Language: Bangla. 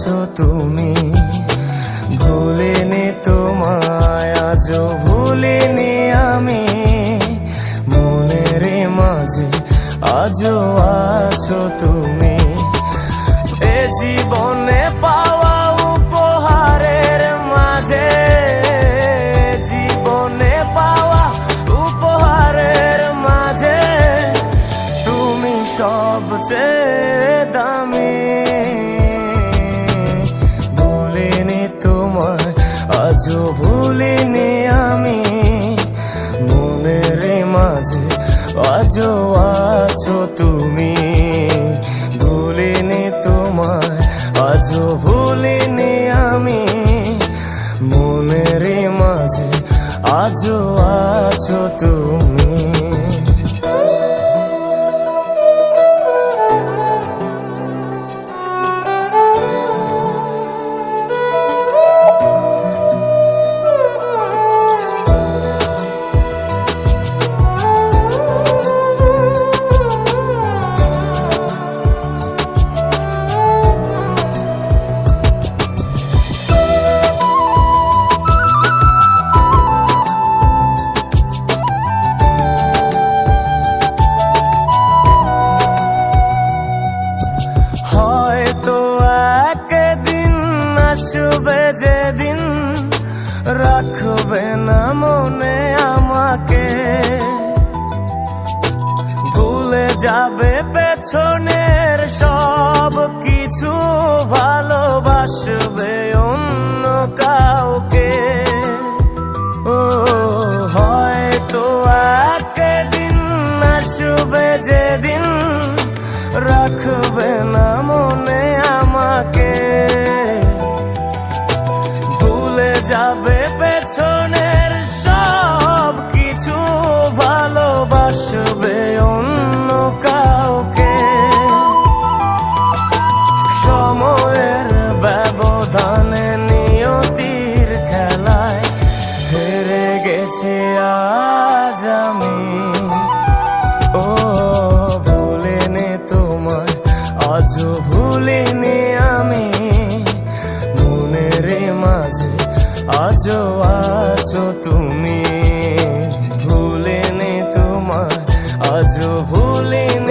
আছো তুমি, ভুলিনি তোমায়, আজও ভুলিনি আমি, মনের মাঝে আজও আছো তুমি। এ জীবনে পাওয়া উপহারের মাঝে, জীবনে পাওয়া উপহারের মাঝে তুমি সবচেয়ে দামি। ভুলিনি তোমায়, আজও ভুলিনি আমি, মনের মাঝে আজও আছো তুমি। ভুলিনি তোমায়, আজও ভুলিনি আমি, মনের মাঝে আজও আছো তুমি। আসবে যেদিন রাখবে না মনে আমাকে, ভুলে যাবে পেছনের সব কিছু, ভালোবাসবে অন্য কাউকে। ও হয়তো একদিন আসবে যেদিন রাখবে না মনে আমাকে, যাবে পেছনের সব কিছু, ভালোবাসবে অন্য কাউকে। সময়ের ব্যবধানে নিয়তির খেলায় হেরে গেছি আজ আমি। ও ভুলিনি তোমায়, আজও ভুলিনি আমি, মনের মাঝে আজও আছো তুমি। ভুলিনি তোমায়, আজও ভুলিনি